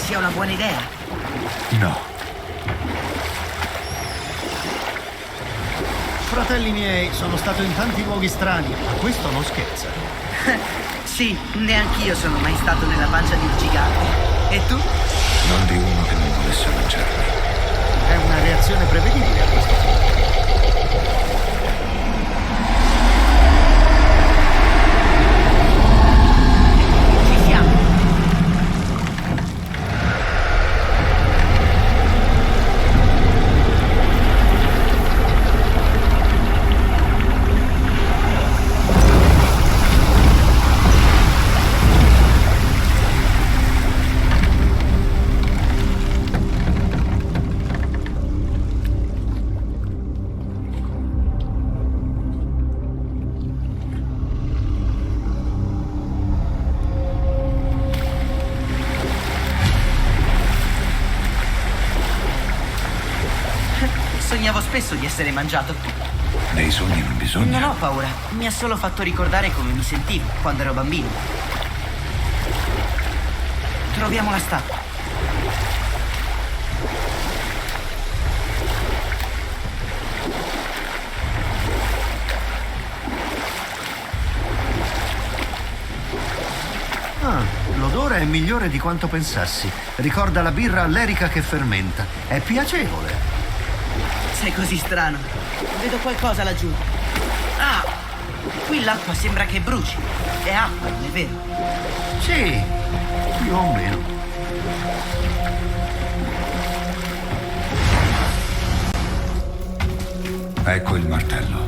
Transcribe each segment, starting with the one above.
sia una buona idea? No. Fratelli miei, sono stato in tanti luoghi strani, ma questo non scherza. Sì, neanch'io sono mai stato nella pancia di un gigante. E tu? Non di uno che non volesse mangiarmi. È una reazione prevedibile a questo punto. Ci siamo. Sognavo spesso di essere mangiato. Nei sogni non bisogna. Non ho paura, mi ha solo fatto ricordare come mi sentivo quando ero bambino. Troviamo la statua. Ah, l'odore è migliore di quanto pensassi. Ricorda la birra allerica che fermenta. È piacevole. Sei così strano. Vedo qualcosa laggiù. Ah, qui l'acqua sembra che bruci. È acqua, non è vero? Sì, più o meno. Ecco il martello.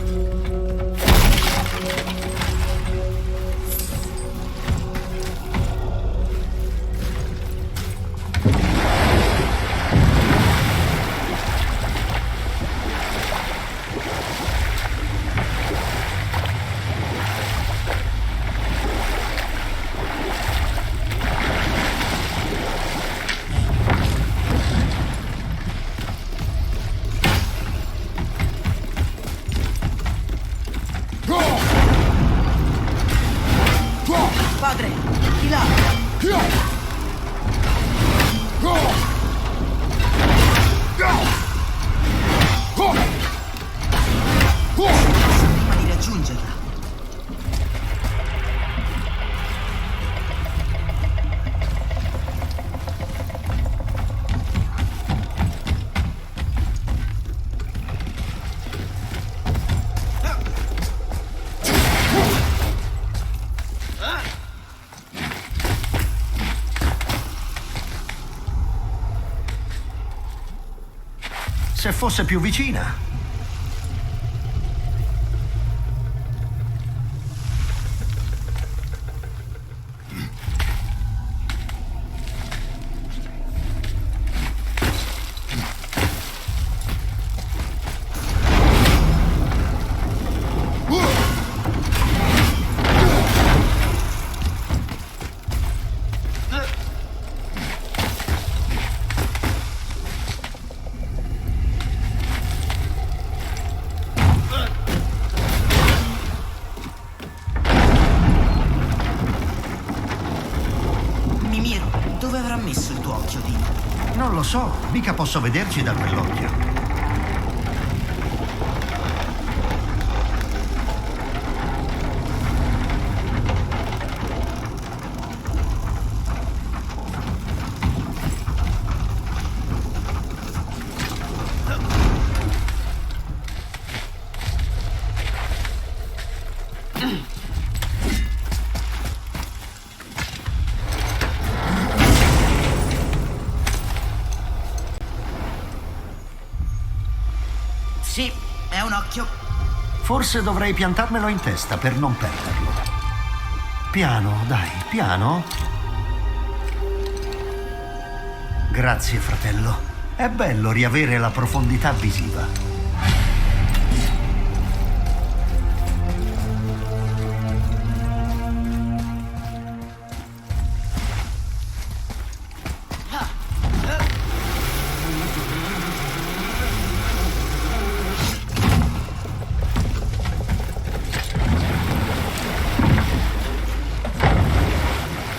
Padre, di là! Prima di raggiungerla. Se fosse più vicina. Mimiro, dove avrà messo il tuo occhio, Dino? Non lo so, mica posso vederci da quell'occhio. Sì, è un occhio. Forse dovrei piantarmelo in testa per non perderlo. Piano, dai, piano. Grazie, fratello. È bello riavere la profondità visiva.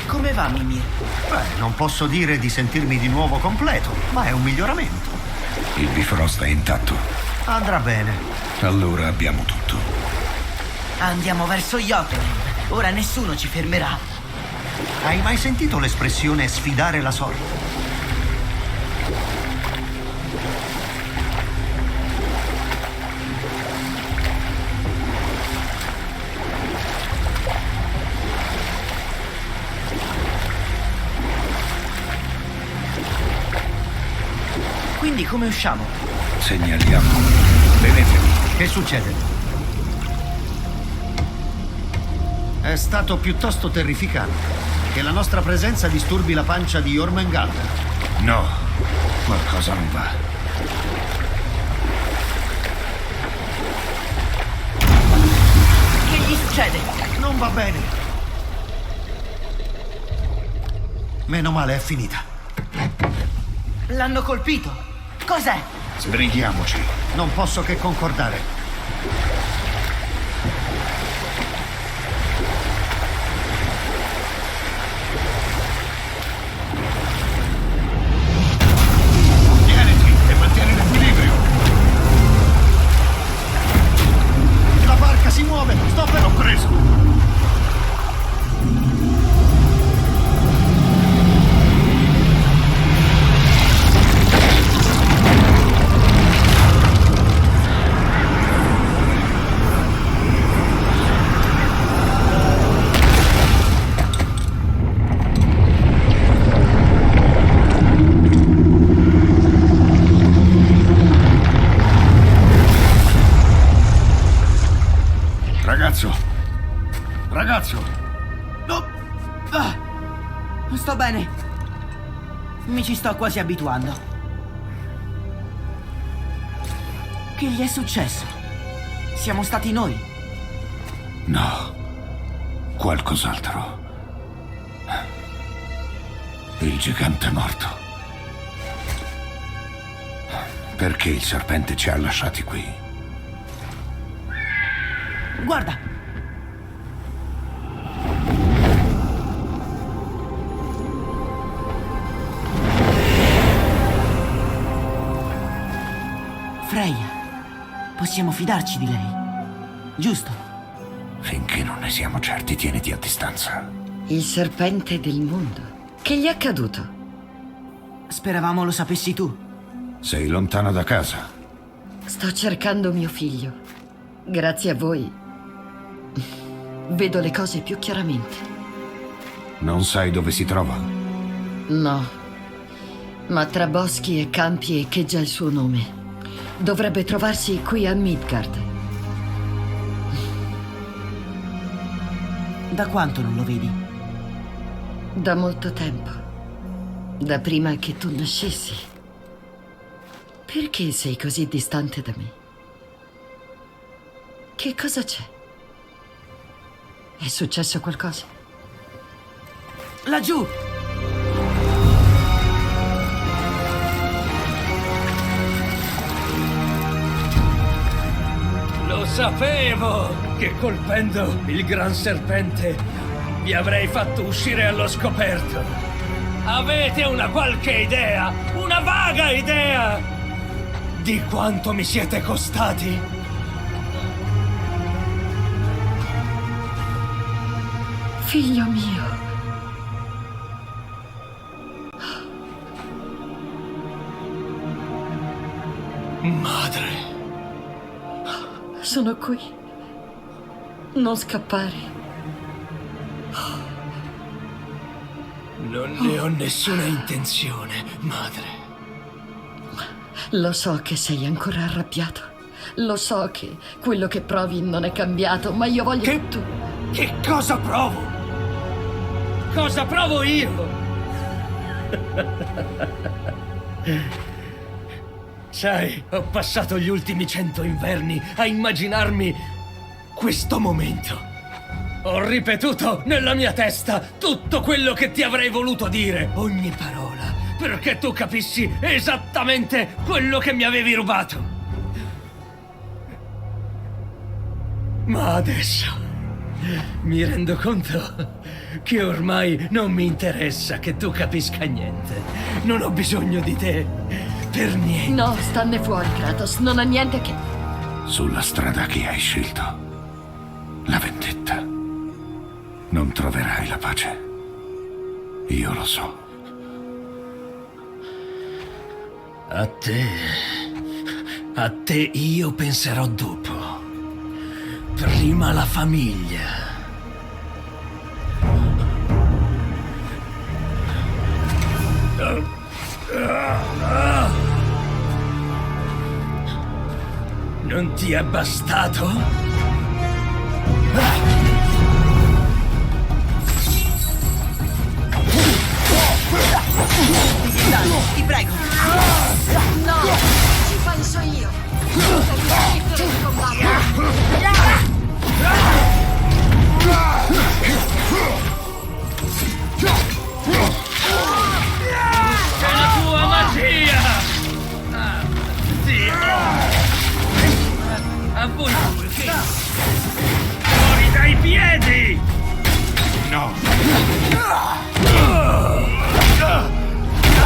Come va, Mimir? Beh, non posso dire di sentirmi di nuovo completo, ma è un miglioramento. Il Bifrost è intatto. Andrà bene. Allora abbiamo tutto. Andiamo verso Jotunheim. Ora nessuno ci fermerà. Hai mai sentito l'espressione sfidare la sorte? Quindi come usciamo? Segnaliamo. Veneteli. Che succede? È stato piuttosto terrificante. Che la nostra presenza disturbi la pancia di Jormungandr. No, qualcosa non va. Che gli succede? Non va bene. Meno male è finita. L'hanno colpito. Cos'è? Sbrighiamoci. Non posso che concordare. Tieniti e mantieni l'equilibrio. La barca si muove! Sto per... L'ho preso. Ragazzo! No! Sto bene. Mi ci sto quasi abituando. Che gli è successo? Siamo stati noi. No, qualcos'altro. Il gigante è morto. Perché il serpente ci ha lasciati qui? Guarda! Freya. Possiamo fidarci di lei, giusto? Finché non ne siamo certi, tieniti a distanza. Il serpente del mondo. Che gli è accaduto? Speravamo lo sapessi tu. Sei lontana da casa. Sto cercando mio figlio. Grazie a voi vedo le cose più chiaramente. Non sai dove si trova? No, ma tra boschi e campi echeggia il suo nome. Dovrebbe trovarsi qui a Midgard. Da quanto non lo vedi? Da molto tempo. Da prima che tu nascessi. Perché sei così distante da me? Che cosa c'è? È successo qualcosa? Laggiù! Lo sapevo che colpendo il gran serpente vi avrei fatto uscire allo scoperto. Avete una qualche idea, una vaga idea di quanto mi siete costati? Figlio mio. Madre. Sono qui. Non scappare. Non ne ho nessuna intenzione, madre. Lo so che sei ancora arrabbiato. Lo so che quello che provi non è cambiato, ma io voglio che tu... Che cosa provo? Cosa provo io? Sai, ho passato gli ultimi 100 inverni a immaginarmi questo momento. Ho ripetuto nella mia testa tutto quello che ti avrei voluto dire, ogni parola, perché tu capissi esattamente quello che mi avevi rubato. Ma adesso Mi rendo conto che ormai non mi interessa che tu capisca niente. Non ho bisogno di te per niente. No, stanne fuori, Kratos. Non ha niente che... Sulla strada che hai scelto, la vendetta, non troverai la pace. Io lo so. A te io penserò dopo. Prima la famiglia. Non ti è bastato? Ti prego. No! Ci penso io! Devi smettere di combattere! È la tua magia! Dio! A voi due che... Fuori dai piedi! No!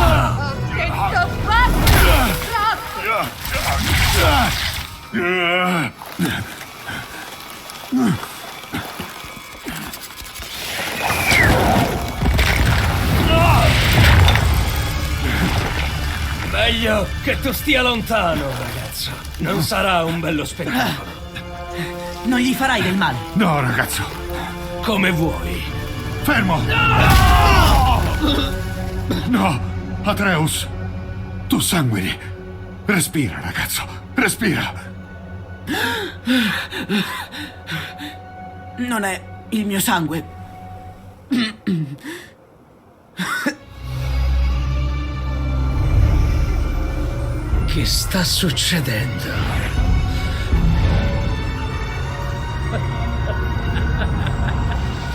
Ho detto basta! Meglio che tu stia lontano, ragazzo. Non sarà un bello spettacolo. Non gli farai del male. No, ragazzo! Come vuoi. Fermo! No! Atreus! Tu sanguini! Respira, ragazzo! Respira! Non è il mio sangue. Che sta succedendo?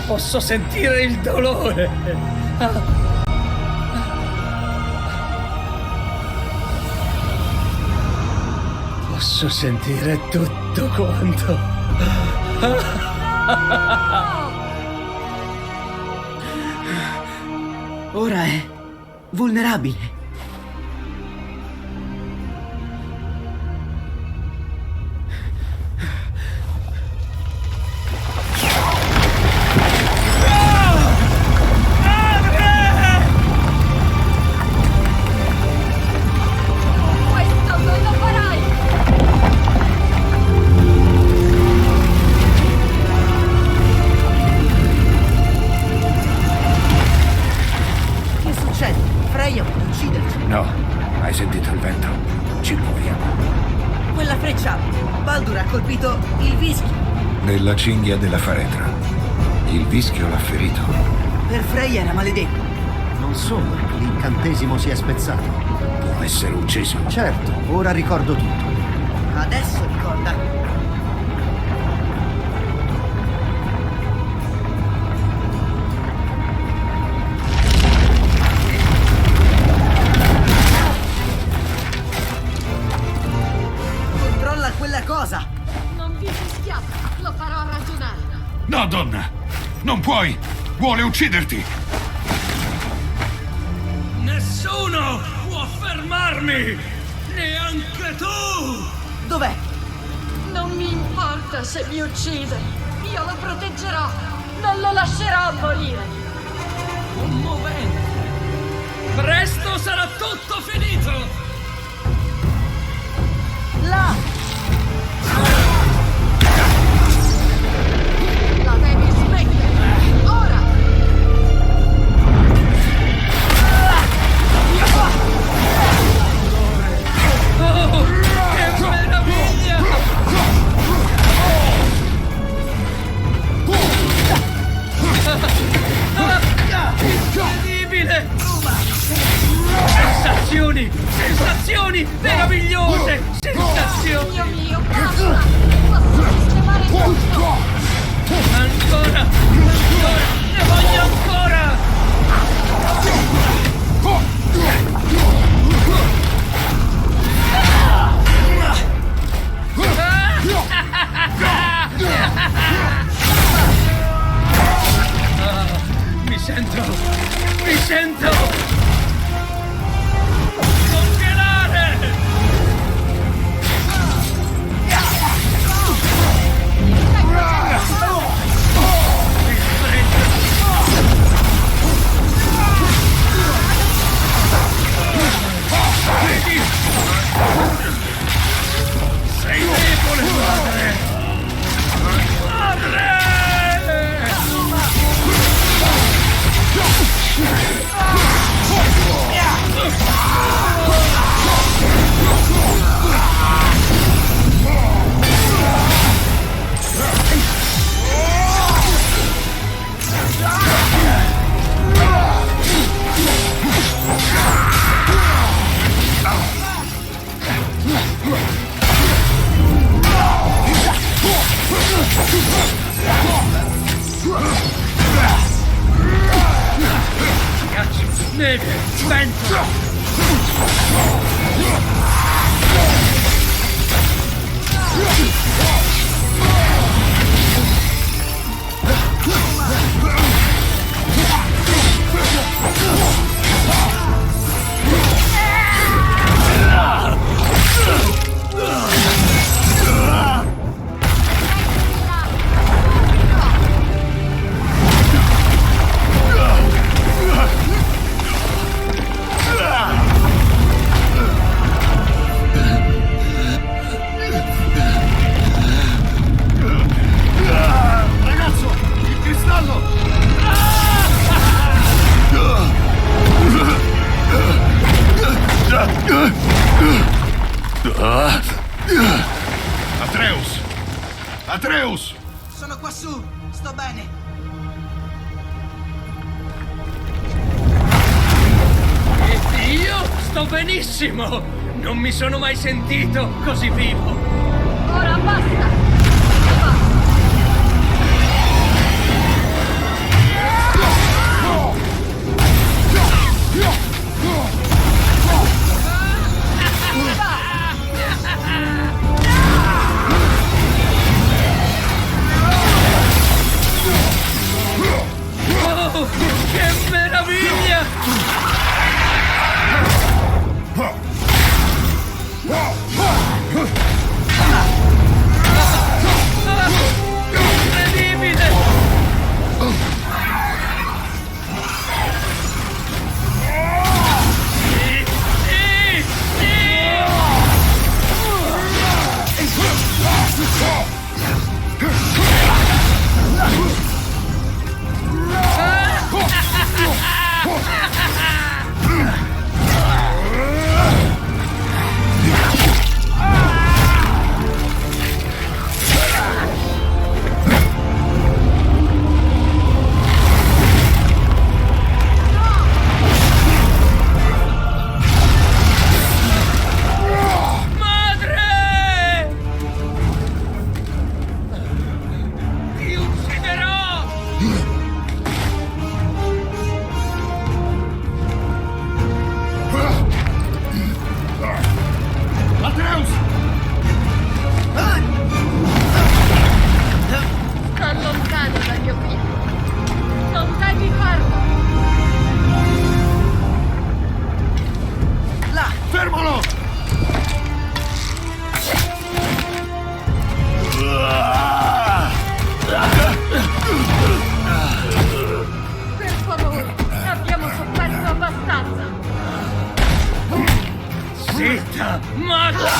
Posso sentire il dolore. Posso sentire tutto quanto. Ora è vulnerabile. Questo non lo farai! Che succede? Freya vuole ucciderci. No, hai sentito il vento? Ci muoviamo. Quella freccia, Baldur ha colpito il vischio. Nella cinghia della faretra. Il vischio l'ha ferito. Per Freya era maledetto. Non solo, l'incantesimo si è spezzato. Può essere ucciso. Certo, ora ricordo tutto. Adesso ricorda. Controlla quella cosa. Non vi fischiate, lo farò ragionare. No, donna! Non puoi! Vuole ucciderti! Nessuno può fermarmi! Neanche tu! Dov'è? Non mi importa se mi uccide. Io lo proteggerò. Non lo lascerò morire. Commovente! Presto sarà tutto finito! Là! La devi smettere. Ora! Oh, che meraviglia! Incredibile! Sensazioni! Sensazioni meravigliose! Sensazioni! Dio mio, basta! Posso sistemare tutto! Ancora! Ancora! Ne voglio ancora! neve, vento. Ragazzo, il cristallo! Atreus! Atreus! Sono quassù, sto bene. E io sto benissimo! Non mi sono mai sentito così vivo! Ora basta! Oh, che meraviglia! Incredibile! Sì, sì, sì! Madre! Ti ucciderò! Atreus! Sta lontano dal mio figlio. Non devi farlo. Là, Fermalo! Per favore, abbiamo sofferto abbastanza. Zitta! Maga!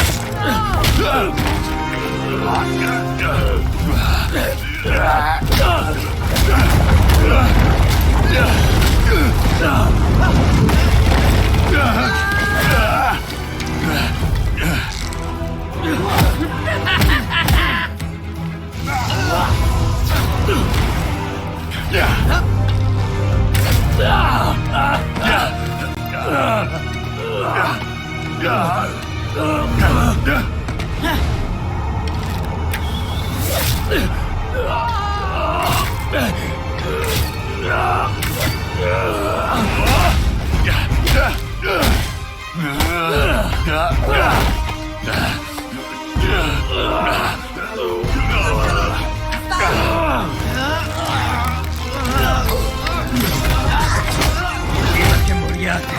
Prima che moriate,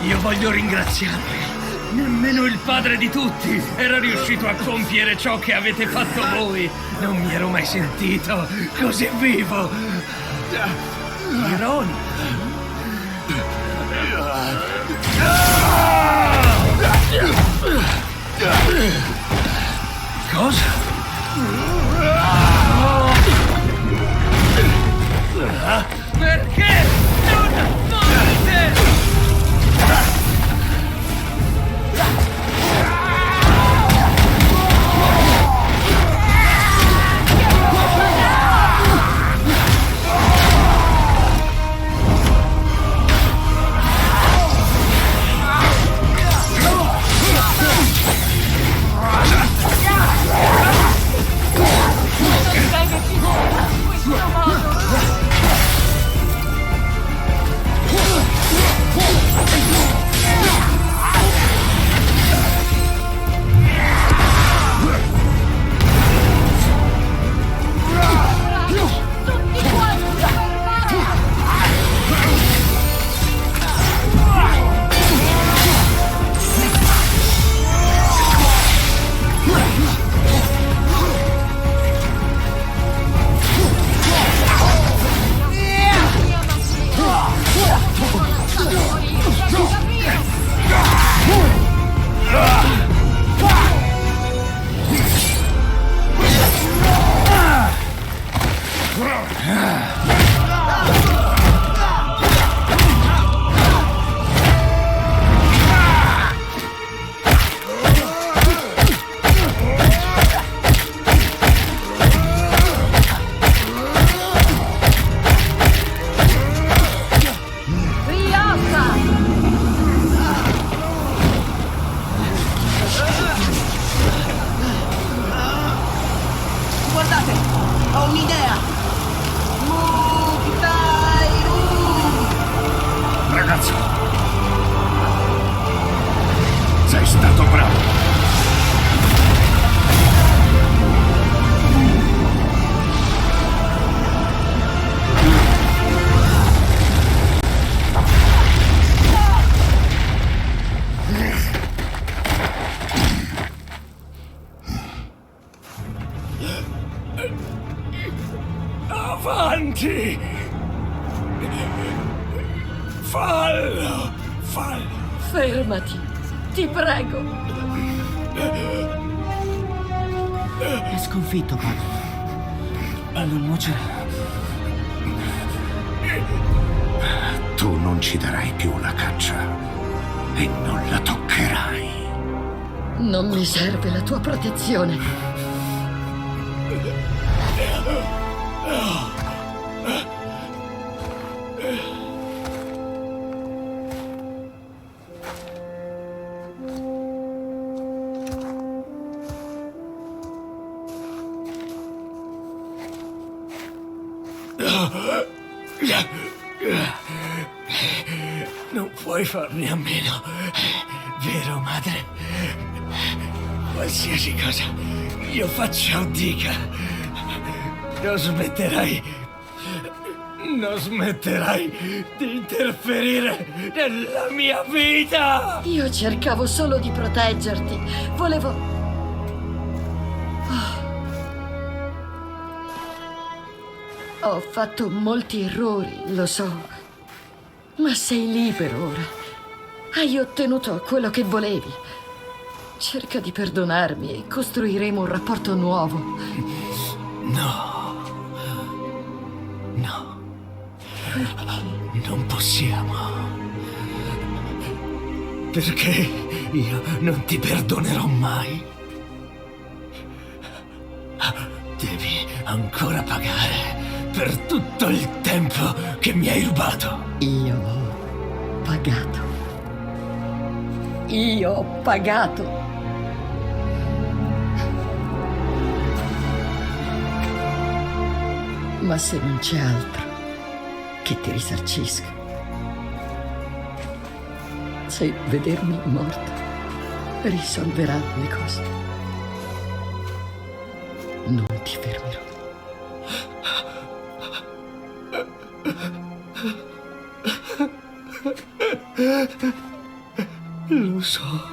io voglio ringraziarvi. Nemmeno il padre di tutti era riuscito a compiere ciò che avete fatto voi. Non mi ero mai sentito così vivo. Ironico. Cosa? Perché non morite? Fallo! Fallo! Fermati, ti prego. È sconfitto, padre. Non nuocerà. Tu non ci darai più la caccia e non la toccherai. Non mi serve la tua protezione. Non puoi farne a meno, vero, madre? Qualsiasi cosa io faccia o dica, non smetterai di interferire nella mia vita! Io cercavo solo di proteggerti. Volevo... Ho fatto molti errori, lo so. Ma sei libero ora. Hai ottenuto quello che volevi. Cerca di perdonarmi e costruiremo un rapporto nuovo. No. Non possiamo. Perché io non ti perdonerò mai. Devi ancora pagare per tutto il tempo che mi hai rubato. Io ho pagato. Io ho pagato. Ma se non c'è altro che ti risarcisca, se vedermi morto risolverà le cose, non ti fermerò. Lo so.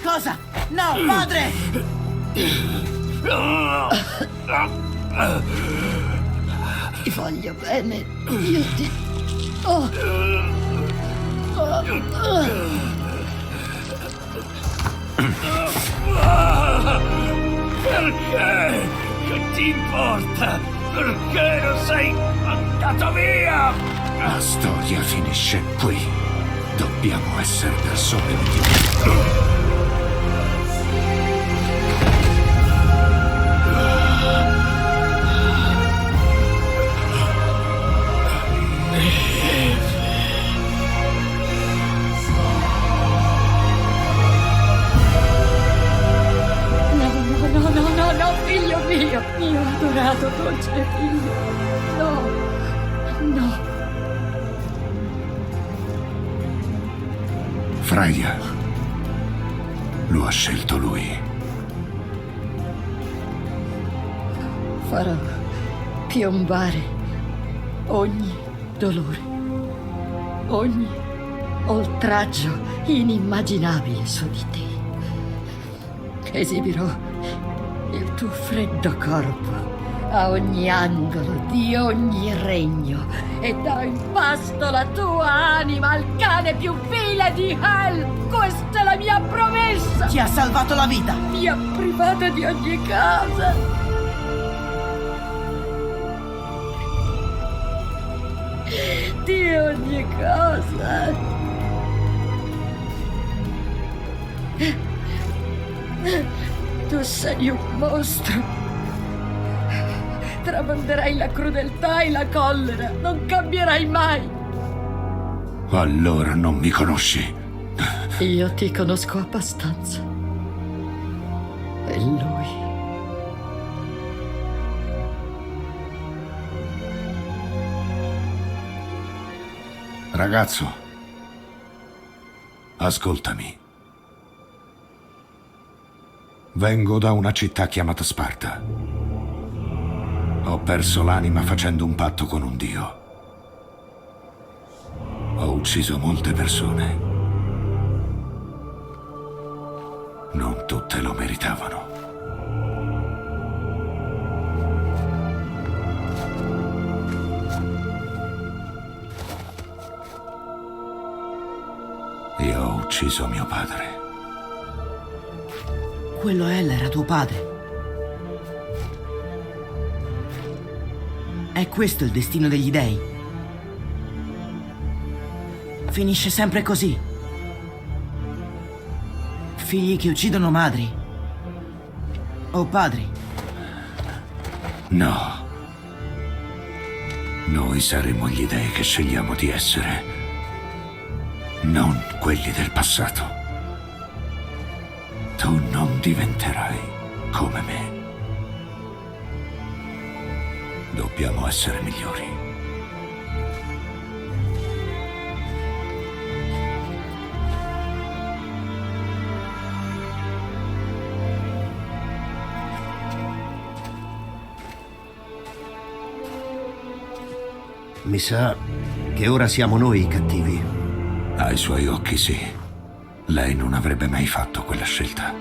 Cosa? No, padre! Ti voglio bene, io ti... Oh. Perché? Che ti importa? Perché non sei andato via? La storia finisce qui. Dobbiamo essere persone di... No, figlio mio, mio adorato dolce figlio. No. Freya. Lo ha scelto lui. Farò piombare ogni dolore, ogni oltraggio inimmaginabile su di te. Esibirò il tuo freddo corpo a ogni angolo di ogni regno e darò in pasto la tua anima al cane più vile di Hell. Questa è la mia promessa. Ti ha salvato la vita. Mi ha privata di ogni cosa. Di ogni cosa. Tu sei un mostro. Tramanderai la crudeltà e la collera. Non cambierai mai. Allora non mi conosci. Io ti conosco abbastanza. E lui. Ragazzo, ascoltami. Vengo da una città chiamata Sparta. Ho perso l'anima facendo un patto con un dio. Ho ucciso molte persone. lo meritavano. Io ho ucciso mio padre. Quello El era tuo padre. È questo il destino degli dei? Finisce sempre così. Figli che uccidono madri. O padri. No. Noi saremo gli dei che scegliamo di essere, non quelli del passato. Tu non diventerai come me. Dobbiamo essere migliori. Mi sa che ora siamo noi i cattivi. Ai suoi occhi sì. Lei non avrebbe mai fatto quella scelta.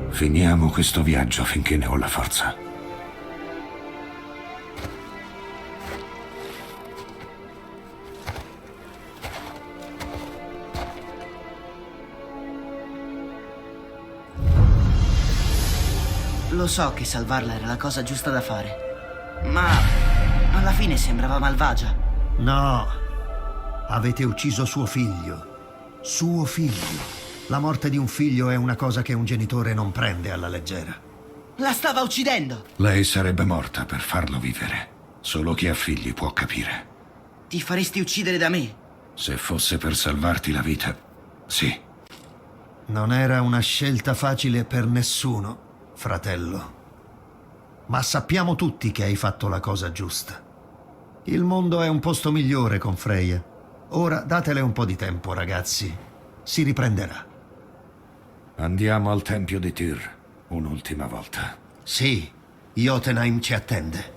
Finiamo questo viaggio finché ne ho la forza. Lo so che salvarla era la cosa giusta da fare, ma alla fine sembrava malvagia. No, avete ucciso suo figlio. Suo figlio. La morte di un figlio è una cosa che un genitore non prende alla leggera. La stava uccidendo! Lei sarebbe morta per farlo vivere. Solo chi ha figli può capire. Ti faresti uccidere da me? Se fosse per salvarti la vita, sì. Non era una scelta facile per nessuno, fratello. Ma sappiamo tutti che hai fatto la cosa giusta. Il mondo è un posto migliore con Freya. Ora datele un po' di tempo, ragazzi. Si riprenderà. Andiamo al tempio di Tyr un'ultima volta. Sì, Jotunheim ci attende.